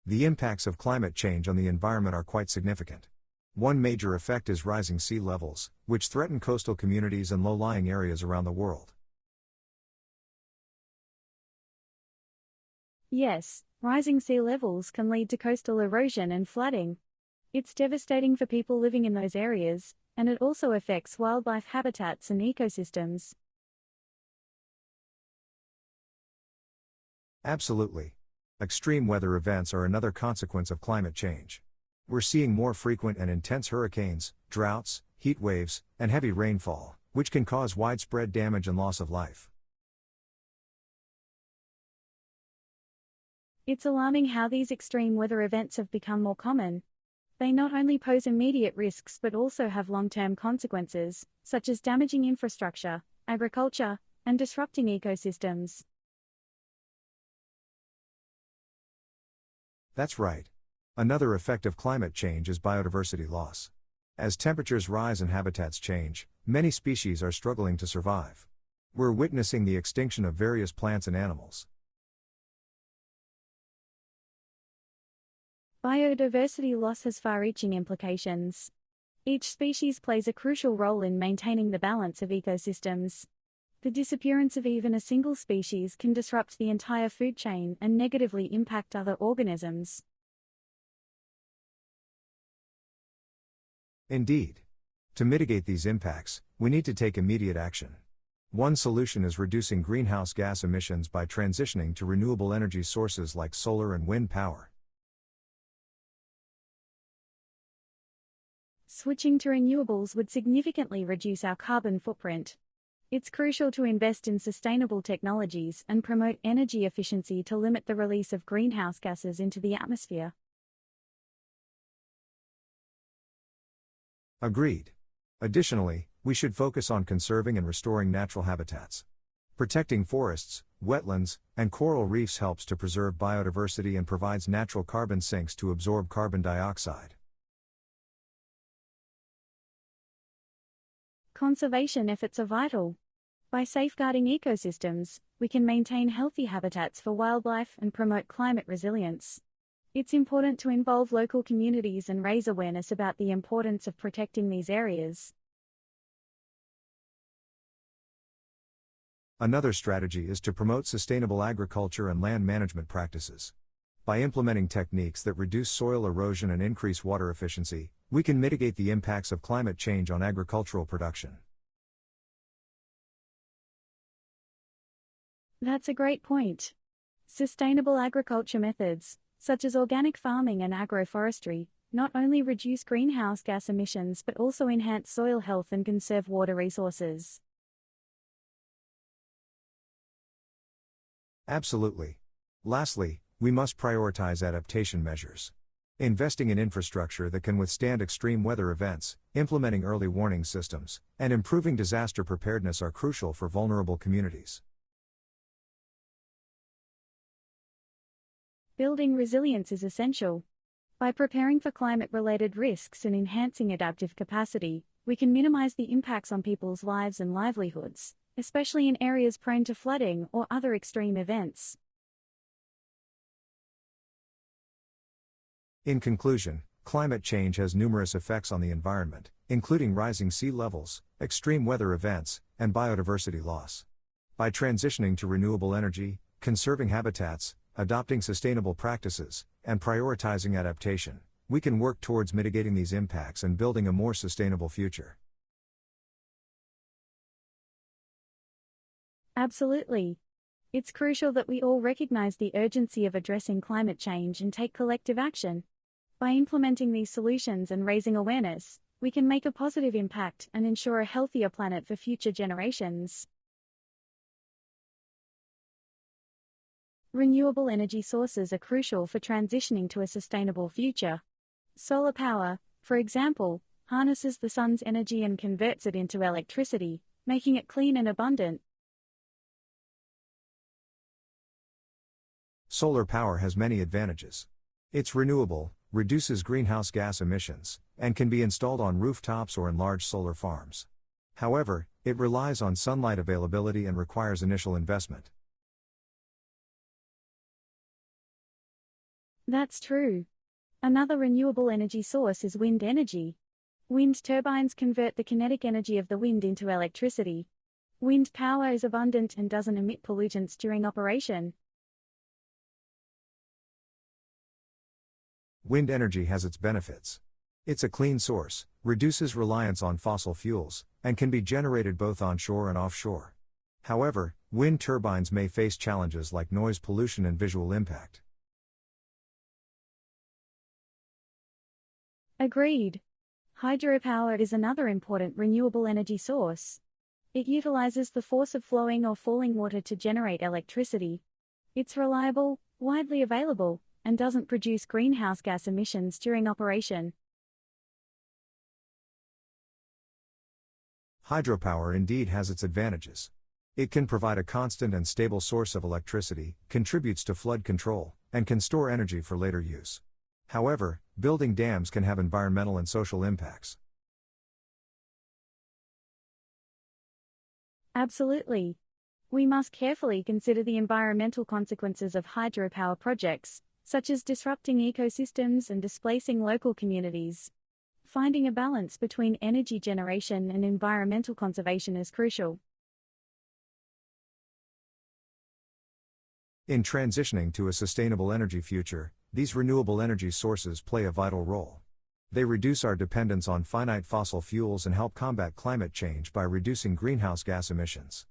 The impacts of climate change on the environment are quite significant. One major effect is rising sea levels, which threaten coastal communities and low-lying areas around the world. Yes, rising sea levels can lead to coastal erosion and flooding. It's devastating for people living in those areas, and it also affects wildlife habitats and ecosystems. Absolutely. Extreme weather events are another consequence of climate change. We're seeing more frequent and intense hurricanes, droughts, heat waves, and heavy rainfall, which can cause widespread damage and loss of life. It's alarming how these extreme weather events have become more common. They not only pose immediate risks but also have long-term consequences, such as damaging infrastructure, agriculture, and disrupting ecosystems. That's right. Another effect of climate change is biodiversity loss. As temperatures rise and habitats change, many species are struggling to survive. We're witnessing the extinction of various plants and animals. Biodiversity loss has far-reaching implications. Each species plays a crucial role in maintaining the balance of ecosystems. The disappearance of even a single species can disrupt the entire food chain and negatively impact other organisms. Indeed. To mitigate these impacts, we need to take immediate action. One solution is reducing greenhouse gas emissions by transitioning to renewable energy sources like solar and wind power. Switching to renewables would significantly reduce our carbon footprint. It's crucial to invest in sustainable technologies and promote energy efficiency to limit the release of greenhouse gases into the atmosphere. Agreed. Additionally, we should focus on conserving and restoring natural habitats. Protecting forests, wetlands, and coral reefs helps to preserve biodiversity and provides natural carbon sinks to absorb carbon dioxide. Conservation efforts are vital. By safeguarding ecosystems, we can maintain healthy habitats for wildlife and promote climate resilience. It's important to involve local communities and raise awareness about the importance of protecting these areas. Another strategy is to promote sustainable agriculture and land management practices. By implementing techniques that reduce soil erosion and increase water efficiency, we can mitigate the impacts of climate change on agricultural production. That's a great point. Sustainable agriculture methods, such as organic farming and agroforestry, not only reduce greenhouse gas emissions but also enhance soil health and conserve water resources. Absolutely. Lastly, we must prioritize adaptation measures. Investing in infrastructure that can withstand extreme weather events, implementing early warning systems, and improving disaster preparedness are crucial for vulnerable communities. Building resilience is essential. By preparing for climate-related risks and enhancing adaptive capacity, we can minimize the impacts on people's lives and livelihoods, especially in areas prone to flooding or other extreme events. In conclusion, climate change has numerous effects on the environment, including rising sea levels, extreme weather events, and biodiversity loss. By transitioning to renewable energy, conserving habitats, adopting sustainable practices, and prioritizing adaptation, we can work towards mitigating these impacts and building a more sustainable future. Absolutely. It's crucial that we all recognize the urgency of addressing climate change and take collective action. By implementing these solutions and raising awareness, we can make a positive impact and ensure a healthier planet for future generations. Renewable energy sources are crucial for transitioning to a sustainable future. Solar power, for example, harnesses the sun's energy and converts it into electricity, making it clean and abundant. Solar power has many advantages. It's renewable, reduces greenhouse gas emissions, and can be installed on rooftops or in large solar farms. However, it relies on sunlight availability and requires initial investment. That's true. Another renewable energy source is wind energy. Wind turbines convert the kinetic energy of the wind into electricity. Wind power is abundant and doesn't emit pollutants during operation. Wind energy has its benefits. It's a clean source, reduces reliance on fossil fuels, and can be generated both onshore and offshore. However, wind turbines may face challenges like noise pollution and visual impact. Agreed. Hydropower is another important renewable energy source. It utilizes the force of flowing or falling water to generate electricity. It's reliable, widely available, and doesn't produce greenhouse gas emissions during operation. Hydropower indeed has its advantages. It can provide a constant and stable source of electricity, contributes to flood control, and can store energy for later use. However, building dams can have environmental and social impacts. Absolutely. We must carefully consider the environmental consequences of hydropower projects, such as disrupting ecosystems and displacing local communities. Finding a balance between energy generation and environmental conservation is crucial. In transitioning to a sustainable energy future, these renewable energy sources play a vital role. They reduce our dependence on finite fossil fuels and help combat climate change by reducing greenhouse gas emissions.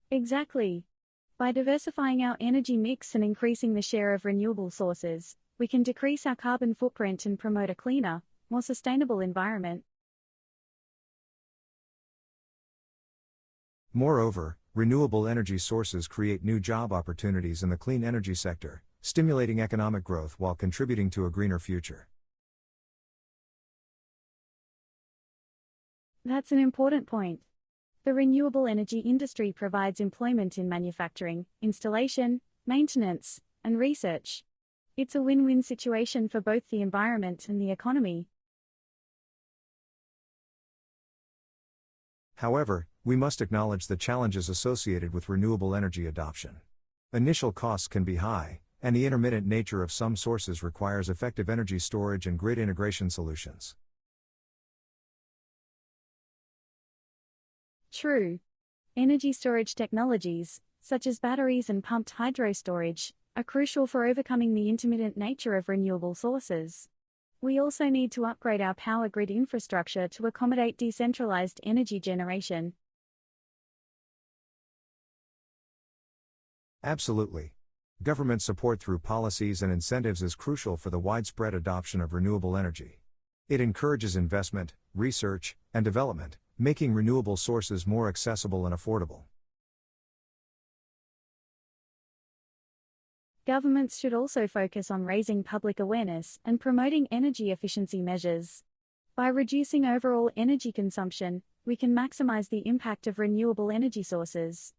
Exactly. By diversifying our energy mix and increasing the share of renewable sources, we can decrease our carbon footprint and promote a cleaner, more sustainable environment. Moreover, renewable energy sources create new job opportunities in the clean energy sector, stimulating economic growth while contributing to a greener future. That's an important point. The renewable energy industry provides employment in manufacturing, installation, maintenance, and research. It's a win-win situation for both the environment and the economy. However, we must acknowledge the challenges associated with renewable energy adoption. Initial costs can be high, and the intermittent nature of some sources requires effective energy storage and grid integration solutions. True. Energy storage technologies, such as batteries and pumped hydro storage, are crucial for overcoming the intermittent nature of renewable sources. We also need to upgrade our power grid infrastructure to accommodate decentralized energy generation. Absolutely. Government support through policies and incentives is crucial for the widespread adoption of renewable energy. It encourages investment, research, and development, making renewable sources more accessible and affordable. Governments should also focus on raising public awareness and promoting energy efficiency measures. By reducing overall energy consumption, we can maximize the impact of renewable energy sources.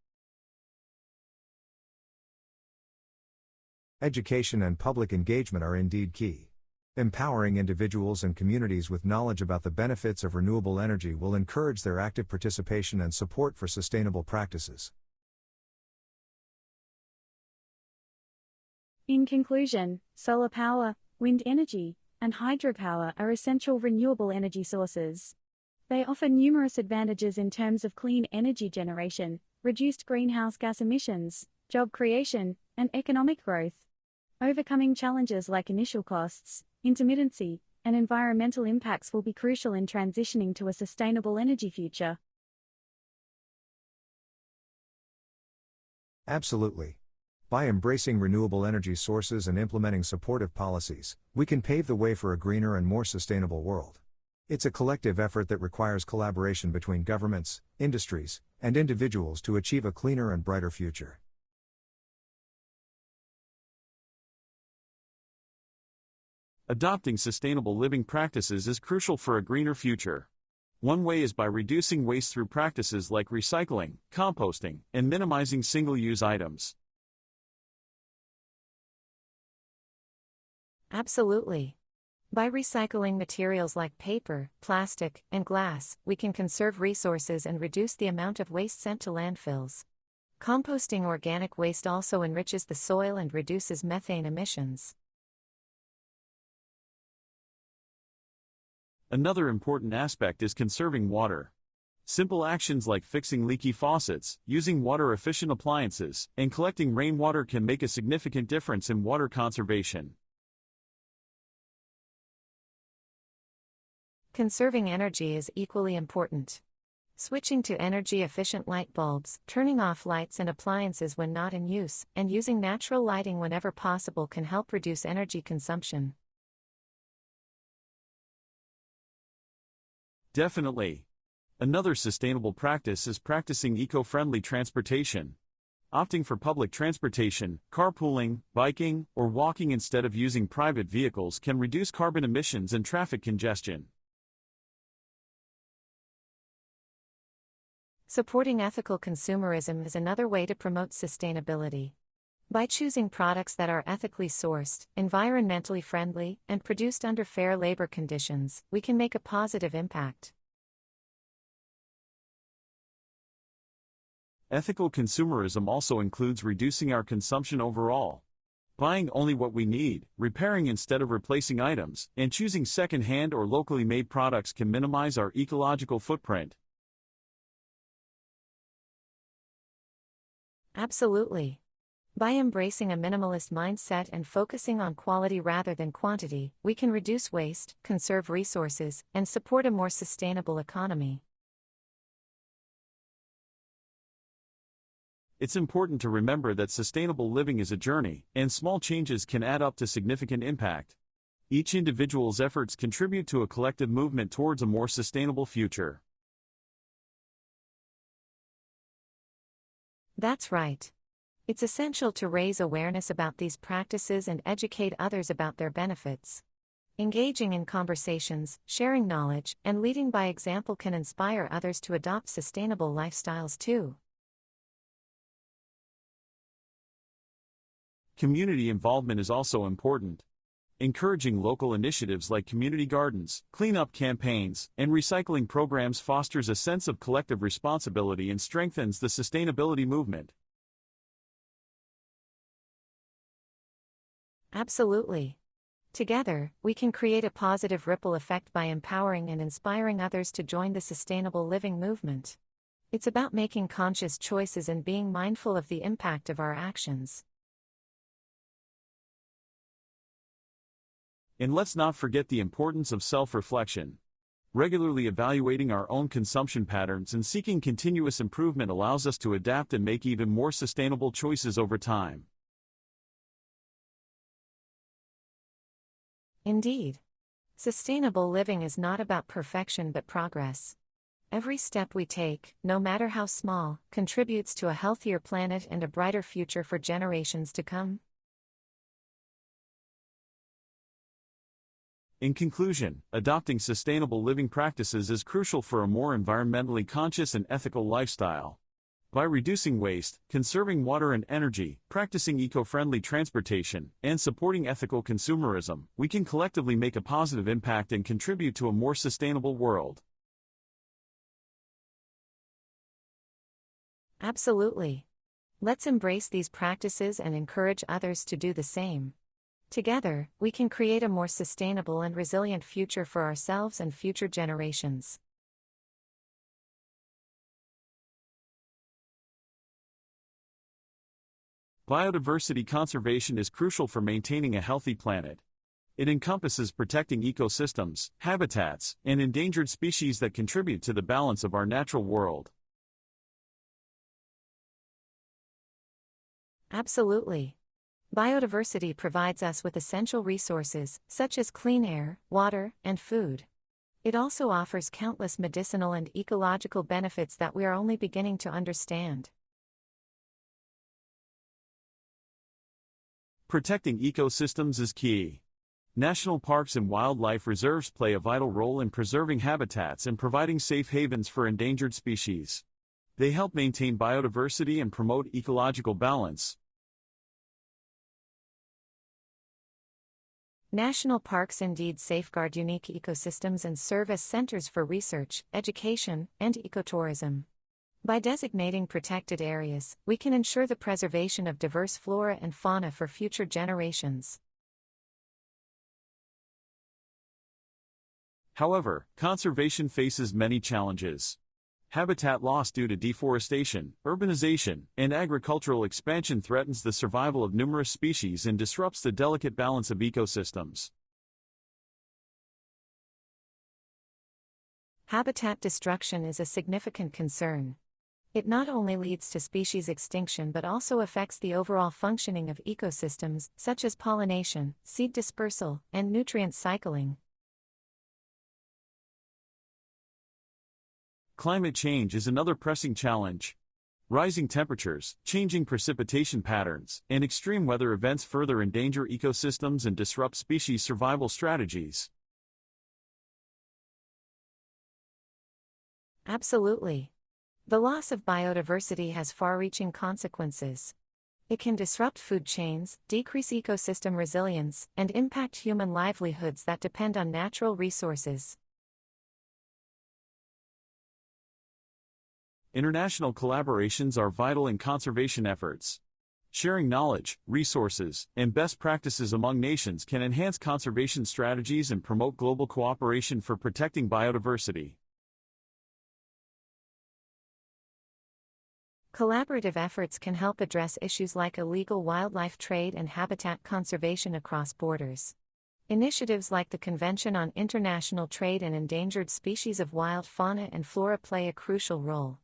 Education and public engagement are indeed key. Empowering individuals and communities with knowledge about the benefits of renewable energy will encourage their active participation and support for sustainable practices. In conclusion, solar power, wind energy, and hydropower are essential renewable energy sources. They offer numerous advantages in terms of clean energy generation, reduced greenhouse gas emissions, job creation, and economic growth. Overcoming challenges like initial costs, intermittency, and environmental impacts will be crucial in transitioning to a sustainable energy future. Absolutely. By embracing renewable energy sources and implementing supportive policies, we can pave the way for a greener and more sustainable world. It's a collective effort that requires collaboration between governments, industries, and individuals to achieve a cleaner and brighter future. Adopting sustainable living practices is crucial for a greener future. One way is by reducing waste through practices like recycling, composting, and minimizing single-use items. Absolutely. By recycling materials like paper, plastic, and glass, we can conserve resources and reduce the amount of waste sent to landfills. Composting organic waste also enriches the soil and reduces methane emissions. Another important aspect is conserving water. Simple actions like fixing leaky faucets, using water-efficient appliances, and collecting rainwater can make a significant difference in water conservation. Conserving energy is equally important. Switching to energy-efficient light bulbs, turning off lights and appliances when not in use, and using natural lighting whenever possible can help reduce energy consumption. Definitely. Another sustainable practice is practicing eco-friendly transportation. Opting for public transportation, carpooling, biking, or walking instead of using private vehicles can reduce carbon emissions and traffic congestion. Supporting ethical consumerism is another way to promote sustainability. By choosing products that are ethically sourced, environmentally friendly, and produced under fair labor conditions, we can make a positive impact. Ethical consumerism also includes reducing our consumption overall. Buying only what we need, repairing instead of replacing items, and choosing second-hand or locally made products can minimize our ecological footprint. Absolutely. By embracing a minimalist mindset and focusing on quality rather than quantity, we can reduce waste, conserve resources, and support a more sustainable economy. It's important to remember that sustainable living is a journey, and small changes can add up to significant impact. Each individual's efforts contribute to a collective movement towards a more sustainable future. That's right. It's essential to raise awareness about these practices and educate others about their benefits. Engaging in conversations, sharing knowledge, and leading by example can inspire others to adopt sustainable lifestyles too. Community involvement is also important. Encouraging local initiatives like community gardens, cleanup campaigns, and recycling programs fosters a sense of collective responsibility and strengthens the sustainability movement. Absolutely. Together, we can create a positive ripple effect by empowering and inspiring others to join the sustainable living movement. It's about making conscious choices and being mindful of the impact of our actions. And let's not forget the importance of self-reflection. Regularly evaluating our own consumption patterns and seeking continuous improvement allows us to adapt and make even more sustainable choices over time. Indeed. Sustainable living is not about perfection but progress. Every step we take, no matter how small, contributes to a healthier planet and a brighter future for generations to come. In conclusion, adopting sustainable living practices is crucial for a more environmentally conscious and ethical lifestyle. By reducing waste, conserving water and energy, practicing eco-friendly transportation, and supporting ethical consumerism, we can collectively make a positive impact and contribute to a more sustainable world. Absolutely. Let's embrace these practices and encourage others to do the same. Together, we can create a more sustainable and resilient future for ourselves and future generations. Biodiversity conservation is crucial for maintaining a healthy planet. It encompasses protecting ecosystems, habitats, and endangered species that contribute to the balance of our natural world. Absolutely. Biodiversity provides us with essential resources, such as clean air, water, and food. It also offers countless medicinal and ecological benefits that we are only beginning to understand. Protecting ecosystems is key. National parks and wildlife reserves play a vital role in preserving habitats and providing safe havens for endangered species. They help maintain biodiversity and promote ecological balance. National parks indeed safeguard unique ecosystems and serve as centers for research, education, and ecotourism. By designating protected areas, we can ensure the preservation of diverse flora and fauna for future generations. However, conservation faces many challenges. Habitat loss due to deforestation, urbanization, and agricultural expansion threatens the survival of numerous species and disrupts the delicate balance of ecosystems. Habitat destruction is a significant concern. It not only leads to species extinction but also affects the overall functioning of ecosystems, such as pollination, seed dispersal, and nutrient cycling. Climate change is another pressing challenge. Rising temperatures, changing precipitation patterns, and extreme weather events further endanger ecosystems and disrupt species survival strategies. Absolutely. The loss of biodiversity has far-reaching consequences. It can disrupt food chains, decrease ecosystem resilience, and impact human livelihoods that depend on natural resources. International collaborations are vital in conservation efforts. Sharing knowledge, resources, and best practices among nations can enhance conservation strategies and promote global cooperation for protecting biodiversity. Collaborative efforts can help address issues like illegal wildlife trade and habitat conservation across borders. Initiatives like the Convention on International Trade in Endangered Species of Wild Fauna and Flora play a crucial role.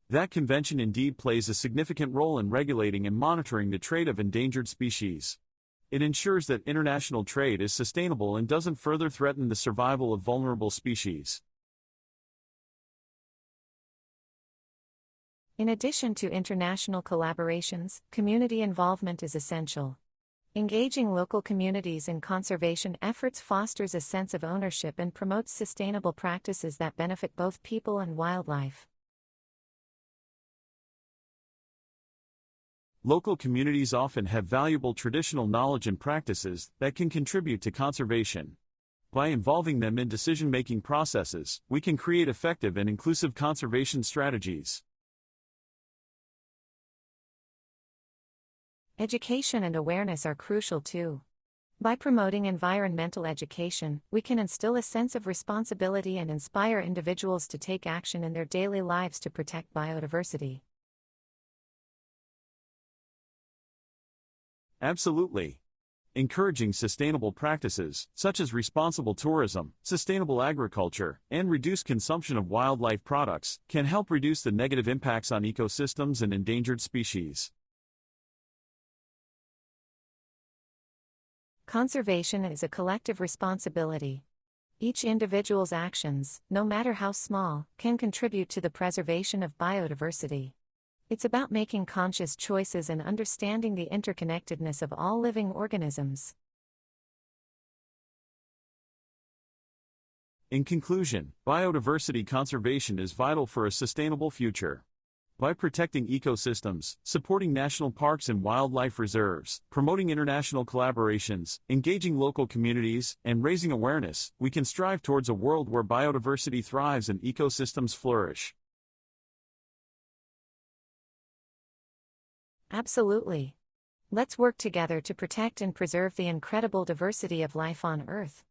That convention indeed plays a significant role in regulating and monitoring the trade of endangered species. It ensures that international trade is sustainable and doesn't further threaten the survival of vulnerable species. In addition to international collaborations, community involvement is essential. Engaging local communities in conservation efforts fosters a sense of ownership and promotes sustainable practices that benefit both people and wildlife. Local communities often have valuable traditional knowledge and practices that can contribute to conservation. By involving them in decision-making processes, we can create effective and inclusive conservation strategies. Education and awareness are crucial too. By promoting environmental education, we can instill a sense of responsibility and inspire individuals to take action in their daily lives to protect biodiversity. Absolutely. Encouraging sustainable practices, such as responsible tourism, sustainable agriculture, and reduced consumption of wildlife products, can help reduce the negative impacts on ecosystems and endangered species. Conservation is a collective responsibility. Each individual's actions, no matter how small, can contribute to the preservation of biodiversity. It's about making conscious choices and understanding the interconnectedness of all living organisms. In conclusion, biodiversity conservation is vital for a sustainable future. By protecting ecosystems, supporting national parks and wildlife reserves, promoting international collaborations, engaging local communities, and raising awareness, we can strive towards a world where biodiversity thrives and ecosystems flourish. Absolutely. Let's work together to protect and preserve the incredible diversity of life on Earth.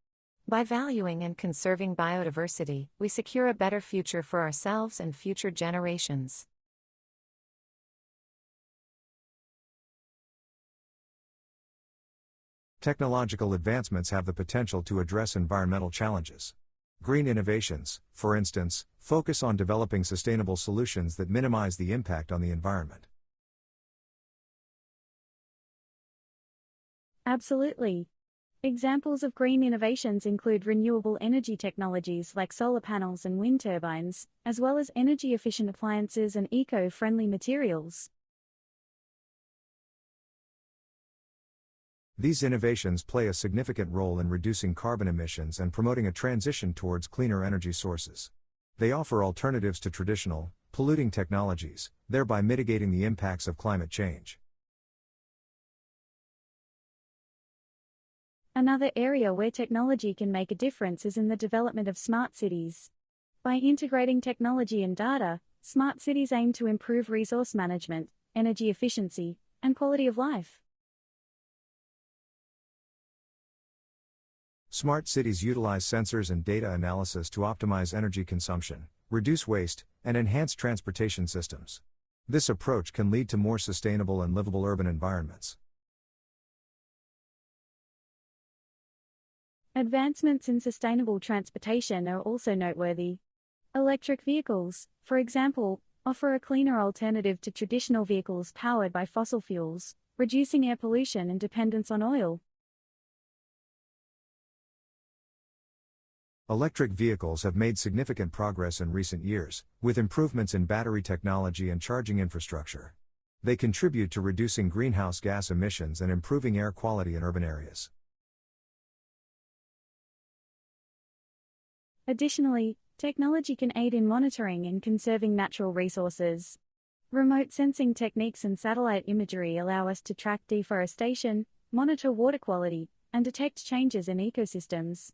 By valuing and conserving biodiversity, we secure a better future for ourselves and future generations. Technological advancements have the potential to address environmental challenges. Green innovations, for instance, focus on developing sustainable solutions that minimize the impact on the environment. Absolutely. Examples of green innovations include renewable energy technologies like solar panels and wind turbines, as well as energy-efficient appliances and eco-friendly materials. These innovations play a significant role in reducing carbon emissions and promoting a transition towards cleaner energy sources. They offer alternatives to traditional, polluting technologies, thereby mitigating the impacts of climate change. Another area where technology can make a difference is in the development of smart cities. By integrating technology and data, smart cities aim to improve resource management, energy efficiency, and quality of life. Smart cities utilize sensors and data analysis to optimize energy consumption, reduce waste, and enhance transportation systems. This approach can lead to more sustainable and livable urban environments. Advancements in sustainable transportation are also noteworthy. Electric vehicles, for example, offer a cleaner alternative to traditional vehicles powered by fossil fuels, reducing air pollution and dependence on oil. Electric vehicles have made significant progress in recent years, with improvements in battery technology and charging infrastructure. They contribute to reducing greenhouse gas emissions and improving air quality in urban areas. Additionally, technology can aid in monitoring and conserving natural resources. Remote sensing techniques and satellite imagery allow us to track deforestation, monitor water quality, and detect changes in ecosystems.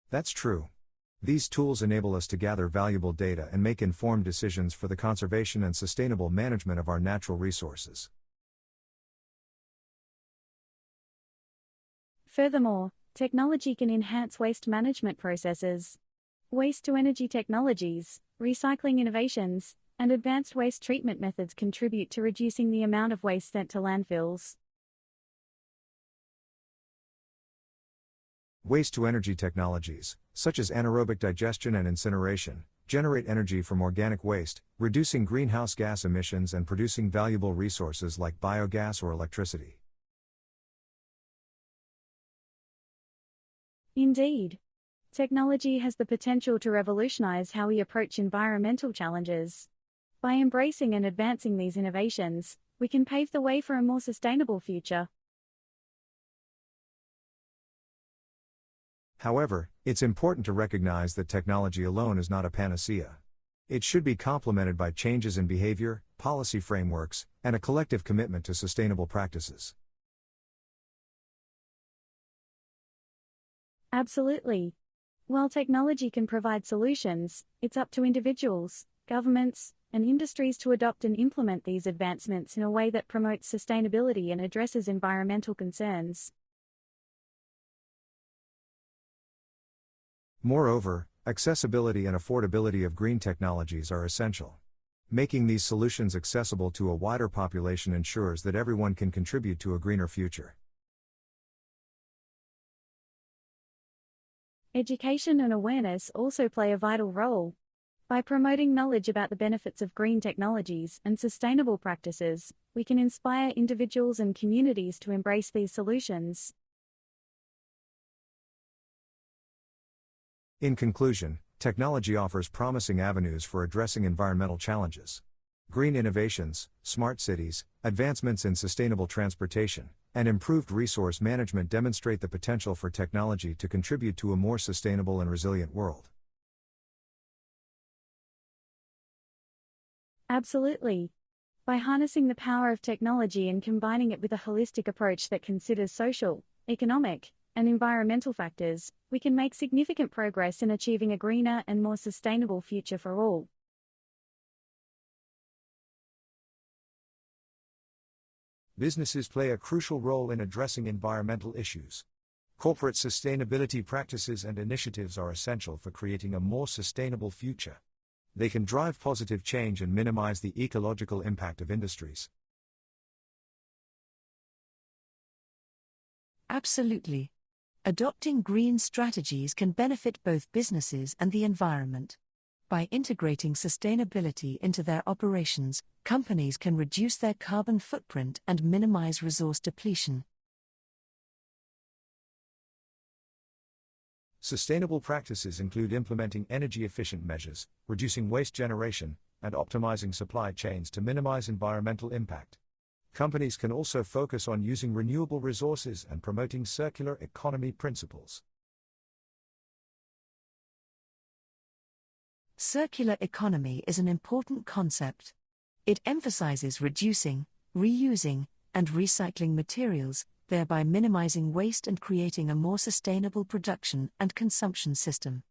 That's true. These tools enable us to gather valuable data and make informed decisions for the conservation and sustainable management of our natural resources. Furthermore, technology can enhance waste management processes. Waste-to-energy technologies, recycling innovations, and advanced waste treatment methods contribute to reducing the amount of waste sent to landfills. Waste-to-energy technologies, such as anaerobic digestion and incineration, generate energy from organic waste, reducing greenhouse gas emissions and producing valuable resources like biogas or electricity. Indeed. Technology has the potential to revolutionize how we approach environmental challenges. By embracing and advancing these innovations, we can pave the way for a more sustainable future. However, it's important to recognize that technology alone is not a panacea. It should be complemented by changes in behavior, policy frameworks, and a collective commitment to sustainable practices. Absolutely. While technology can provide solutions, it's up to individuals, governments, and industries to adopt and implement these advancements in a way that promotes sustainability and addresses environmental concerns. Moreover, accessibility and affordability of green technologies are essential. Making these solutions accessible to a wider population ensures that everyone can contribute to a greener future. Education and awareness also play a vital role. By promoting knowledge about the benefits of green technologies and sustainable practices, we can inspire individuals and communities to embrace these solutions. In conclusion, technology offers promising avenues for addressing environmental challenges. Green innovations, smart cities, advancements in sustainable transportation, and improved resource management demonstrate the potential for technology to contribute to a more sustainable and resilient world. Absolutely. By harnessing the power of technology and combining it with a holistic approach that considers social, economic, and environmental factors, we can make significant progress in achieving a greener and more sustainable future for all. Businesses play a crucial role in addressing environmental issues. Corporate sustainability practices and initiatives are essential for creating a more sustainable future. They can drive positive change and minimize the ecological impact of industries. Absolutely. Adopting green strategies can benefit both businesses and the environment. By integrating sustainability into their operations, companies can reduce their carbon footprint and minimize resource depletion. Sustainable practices include implementing energy-efficient measures, reducing waste generation, and optimizing supply chains to minimize environmental impact. Companies can also focus on using renewable resources and promoting circular economy principles. Circular economy is an important concept. It emphasizes reducing, reusing, and recycling materials, thereby minimizing waste and creating a more sustainable production and consumption system.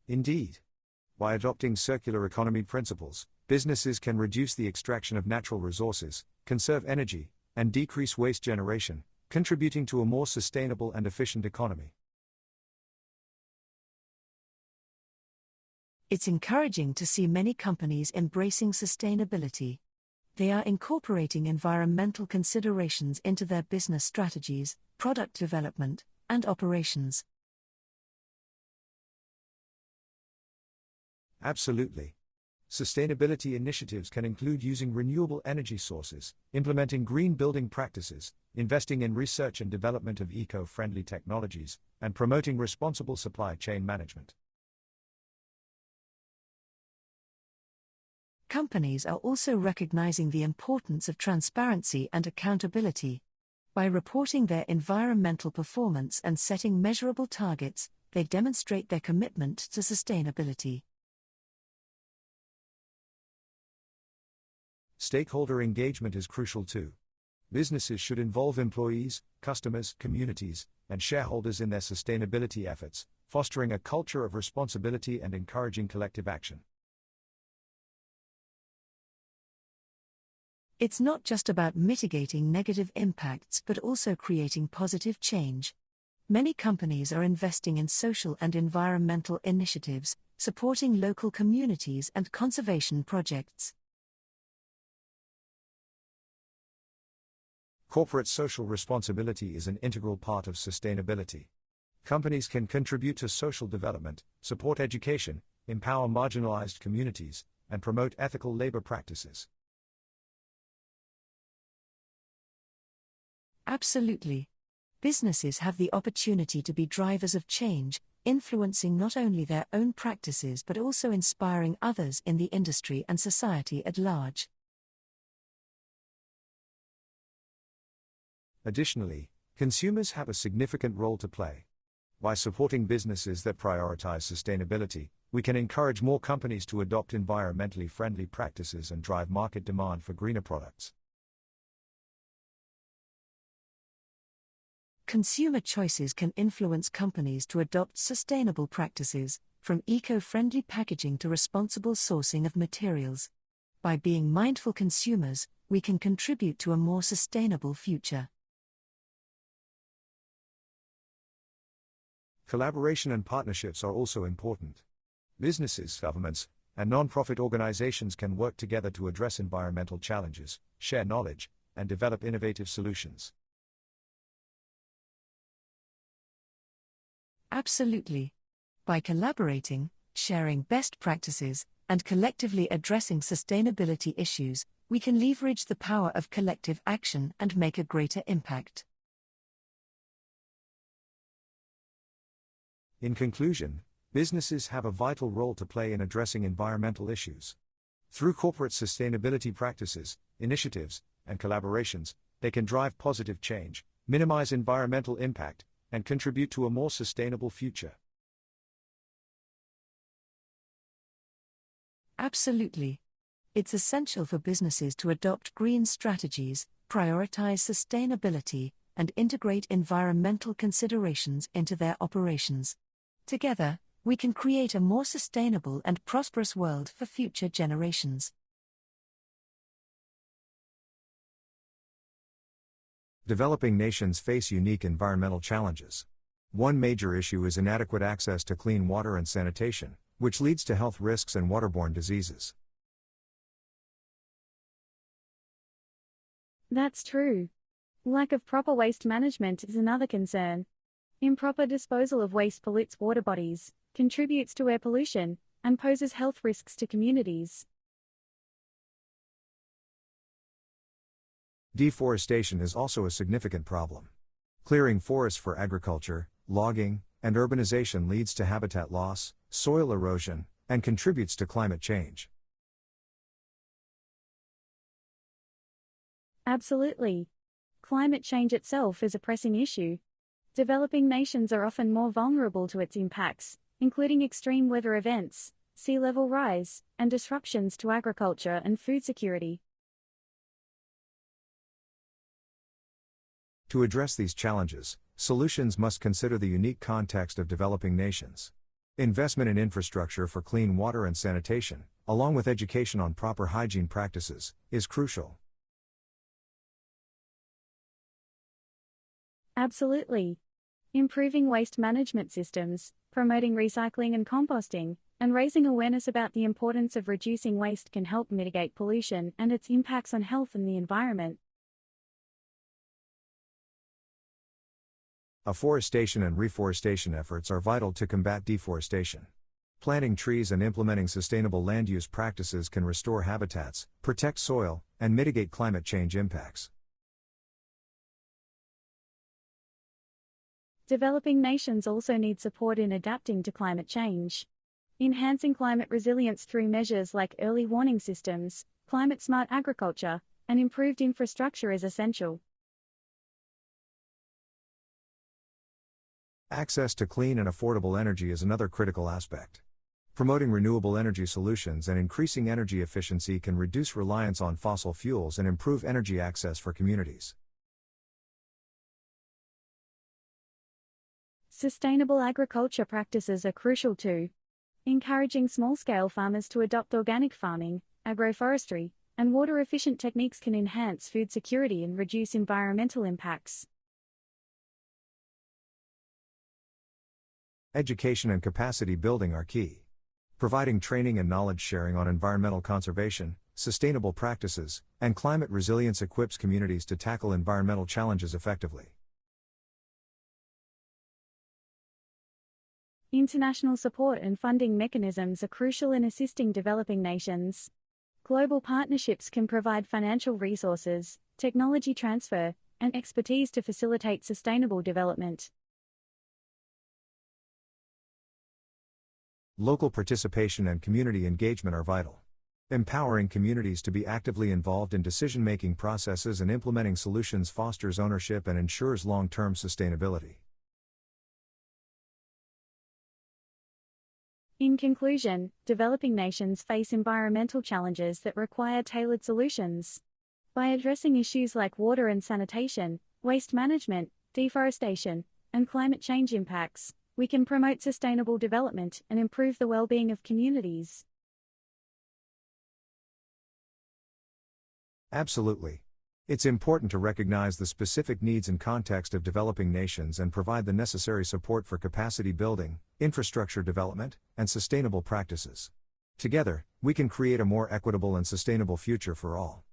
Indeed. By adopting circular economy principles, businesses can reduce the extraction of natural resources, conserve energy, and decrease waste generation, contributing to a more sustainable and efficient economy. It's encouraging to see many companies embracing sustainability. They are incorporating environmental considerations into their business strategies, product development, and operations. Absolutely. Sustainability initiatives can include using renewable energy sources, implementing green building practices, investing in research and development of eco-friendly technologies, and promoting responsible supply chain management. Companies are also recognizing the importance of transparency and accountability. By reporting their environmental performance and setting measurable targets, they demonstrate their commitment to sustainability. Stakeholder engagement is crucial too. Businesses should involve employees, customers, communities, and shareholders in their sustainability efforts, fostering a culture of responsibility and encouraging collective action. It's not just about mitigating negative impacts but also creating positive change. Many companies are investing in social and environmental initiatives, supporting local communities and conservation projects. Corporate social responsibility is an integral part of sustainability. Companies can contribute to social development, support education, empower marginalized communities, and promote ethical labor practices. Absolutely. Businesses have the opportunity to be drivers of change, influencing not only their own practices but also inspiring others in the industry and society at large. Additionally, consumers have a significant role to play. By supporting businesses that prioritize sustainability, we can encourage more companies to adopt environmentally friendly practices and drive market demand for greener products. Consumer choices can influence companies to adopt sustainable practices, from eco-friendly packaging to responsible sourcing of materials. By being mindful consumers, we can contribute to a more sustainable future. Collaboration and partnerships are also important. Businesses, governments, and non-profit organizations can work together to address environmental challenges, share knowledge, and develop innovative solutions. Absolutely. By collaborating, sharing best practices, and collectively addressing sustainability issues, we can leverage the power of collective action and make a greater impact. In conclusion, businesses have a vital role to play in addressing environmental issues. Through corporate sustainability practices, initiatives, and collaborations, they can drive positive change, minimize environmental impact, and contribute to a more sustainable future. Absolutely. It's essential for businesses to adopt green strategies, prioritize sustainability, and integrate environmental considerations into their operations. Together, we can create a more sustainable and prosperous world for future generations. Developing nations face unique environmental challenges. One major issue is inadequate access to clean water and sanitation, which leads to health risks and waterborne diseases. That's true. Lack of proper waste management is another concern. Improper disposal of waste pollutes water bodies, contributes to air pollution, and poses health risks to communities. Deforestation is also a significant problem. Clearing forests for agriculture, logging, and urbanization leads to habitat loss, soil erosion, and contributes to climate change. Absolutely. Climate change itself is a pressing issue. Developing nations are often more vulnerable to its impacts, including extreme weather events, sea level rise, and disruptions to agriculture and food security. To address these challenges, solutions must consider the unique context of developing nations. Investment in infrastructure for clean water and sanitation, along with education on proper hygiene practices, is crucial. Absolutely. Improving waste management systems, promoting recycling and composting, and raising awareness about the importance of reducing waste can help mitigate pollution and its impacts on health and the environment. Afforestation and reforestation efforts are vital to combat deforestation. Planting trees and implementing sustainable land use practices can restore habitats, protect soil, and mitigate climate change impacts. Developing nations also need support in adapting to climate change. Enhancing climate resilience through measures like early warning systems, climate-smart agriculture, and improved infrastructure is essential. Access to clean and affordable energy is another critical aspect. Promoting renewable energy solutions and increasing energy efficiency can reduce reliance on fossil fuels and improve energy access for communities. Sustainable agriculture practices are crucial too. Encouraging small-scale farmers to adopt organic farming, agroforestry, and water-efficient techniques can enhance food security and reduce environmental impacts. Education and capacity building are key. Providing training and knowledge sharing on environmental conservation, sustainable practices, and climate resilience equips communities to tackle environmental challenges effectively. International support and funding mechanisms are crucial in assisting developing nations. Global partnerships can provide financial resources, technology transfer, and expertise to facilitate sustainable development. Local participation and community engagement are vital. Empowering communities to be actively involved in decision-making processes and implementing solutions fosters ownership and ensures long-term sustainability. In conclusion, developing nations face environmental challenges that require tailored solutions. By addressing issues like water and sanitation, waste management, deforestation, and climate change impacts, we can promote sustainable development and improve the well-being of communities. Absolutely. It's important to recognize the specific needs and context of developing nations and provide the necessary support for capacity building, infrastructure development, and sustainable practices. Together, we can create a more equitable and sustainable future for all.